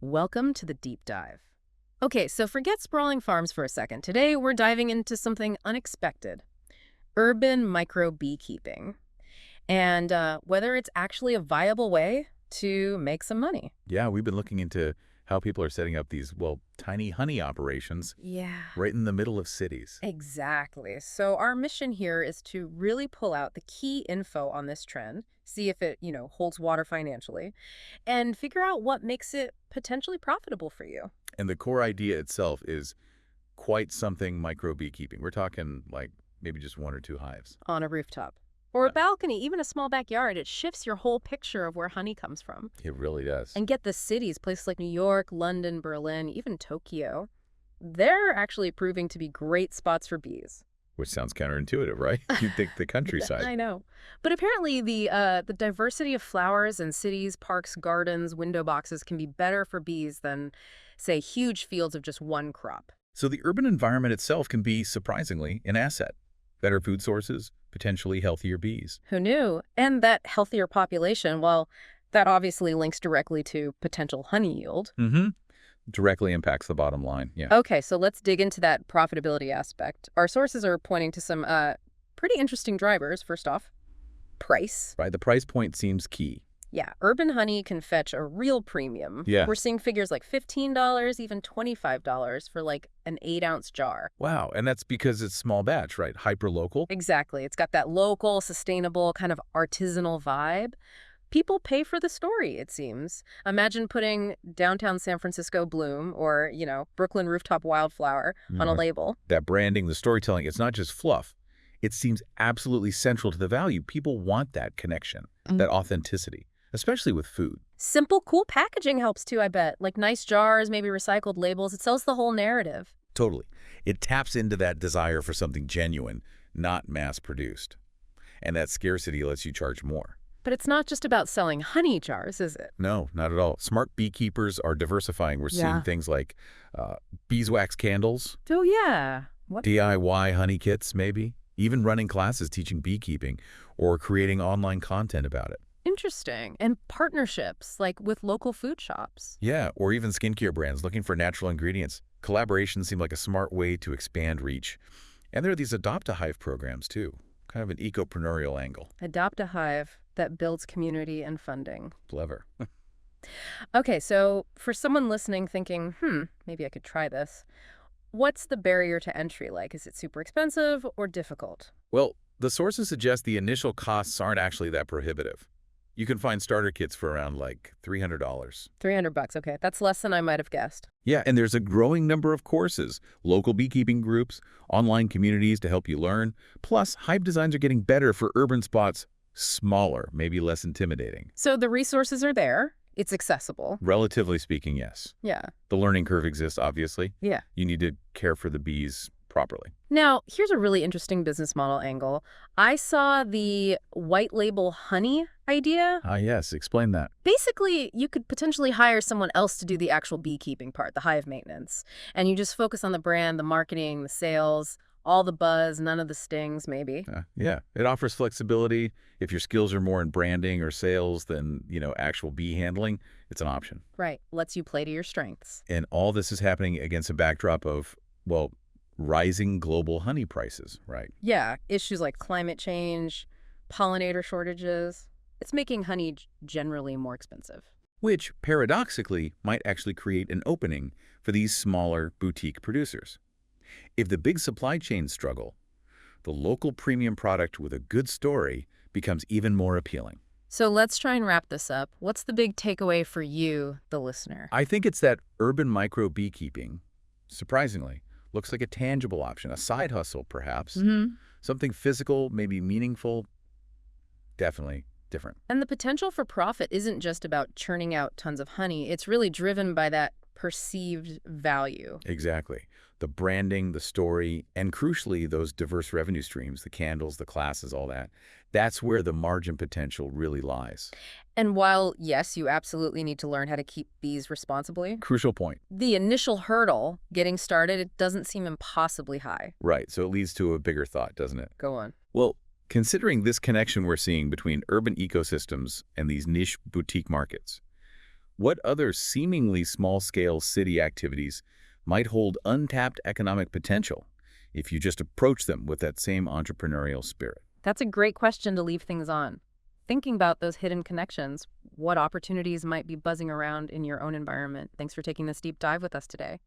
Welcome to the deep dive. Okay, so forget sprawling farms for a second. Today we're diving into something unexpected, urban micro beekeeping, and whether it's actually a viable way to make some money. Yeah, we've been looking into how people are setting up these, well, tiny honey operations Yeah. right in the middle of cities. Exactly. So our mission here is to really pull out the key info on this trend, see if it, holds water financially, and figure out what makes it potentially profitable for you. And the core idea itself is quite something micro beekeeping. We're talking like maybe just one or two hives. On a rooftop. Or a balcony, even a small backyard, it shifts your whole picture of where honey comes from. It really does. And get the cities, places like New York, London, Berlin, even Tokyo, they're actually proving to be great spots for bees. Which sounds counterintuitive, right? You'd think the countryside. I know. But apparently the diversity of flowers in cities, parks, gardens, window boxes can be better for bees than, say, huge fields of just one crop. So the urban environment itself can be surprisingly an asset. Better food sources, potentially healthier bees. Who knew? And that healthier population, well, that obviously links directly to potential honey yield. Mm-hmm. Directly impacts the bottom line, yeah. Okay, so let's dig into that profitability aspect. Our sources are pointing to some pretty interesting drivers. First off, price. Right, the price point seems key. Yeah, urban honey can fetch a real premium. Yeah. We're seeing figures like $15, even $25 for like an 8-ounce jar. Wow, and that's because it's small batch, right? Hyper-local? Exactly. It's got that local, sustainable, kind of artisanal vibe. People pay for the story, it seems. Imagine putting downtown San Francisco bloom or, Brooklyn rooftop wildflower on a label. That branding, the storytelling, it's not just fluff. It seems absolutely central to the value. People want that connection, that authenticity, especially with food. Simple, cool packaging helps too, I bet. Like nice jars, maybe recycled labels. It sells the whole narrative. Totally. It taps into that desire for something genuine, not mass-produced. And that scarcity lets you charge more. But it's not just about selling honey jars, is it? No, not at all. Smart beekeepers are diversifying. We're seeing things like beeswax candles. Oh, yeah. What? DIY honey kits, maybe. Even running classes teaching beekeeping or creating online content about it. Interesting. And partnerships, like with local food shops. Yeah, or even skincare brands looking for natural ingredients. Collaborations seem like a smart way to expand reach. And there are these Adopt-a-Hive programs, too. Kind of an eco-preneurial angle. Adopt-a-Hive that builds community and funding. Clever. Okay, so for someone listening thinking, maybe I could try this, what's the barrier to entry like? Is it super expensive or difficult? Well, the sources suggest the initial costs aren't actually that prohibitive. You can find starter kits for around like $300. $300, okay. That's less than I might have guessed. Yeah, and there's a growing number of courses, local beekeeping groups, online communities to help you learn. Plus, hive designs are getting better for urban spots, smaller, maybe less intimidating. So the resources are there. It's accessible. Relatively speaking, yes. Yeah. The learning curve exists, obviously. Yeah. You need to care for the bees properly. Now, here's a really interesting business model angle. I saw the white label honey idea. Ah, yes. Explain that. Basically, you could potentially hire someone else to do the actual beekeeping part, the hive maintenance. And you just focus on the brand, the marketing, the sales, all the buzz, none of the stings, maybe. Yeah. It offers flexibility. If your skills are more in branding or sales than, actual bee handling, it's an option. Right. Lets you play to your strengths. And all this is happening against a backdrop of, well, rising global honey prices, right? Yeah. Issues like climate change, pollinator shortages. It's making honey generally more expensive. Which, paradoxically, might actually create an opening for these smaller boutique producers. If the big supply chains struggle, the local premium product with a good story becomes even more appealing. So let's try and wrap this up. What's the big takeaway for you, the listener? I think it's that urban micro beekeeping, surprisingly, looks like a tangible option, a side hustle perhaps, something physical, maybe meaningful, definitely different. And the potential for profit isn't just about churning out tons of honey. It's really driven by that perceived value. Exactly. The branding, the story, and crucially, those diverse revenue streams, the candles, the classes, all that. That's where the margin potential really lies. And while, yes, you absolutely need to learn how to keep bees responsibly, Crucial point. the initial hurdle, getting started, it doesn't seem impossibly high. Right. So it leads to a bigger thought, doesn't it? Go on. Well, considering this connection we're seeing between urban ecosystems and these niche boutique markets, What other seemingly small-scale city activities might hold untapped economic potential if you just approach them with that same entrepreneurial spirit? That's a great question to leave things on. Thinking about those hidden connections, what opportunities might be buzzing around in your own environment? Thanks for taking this deep dive with us today.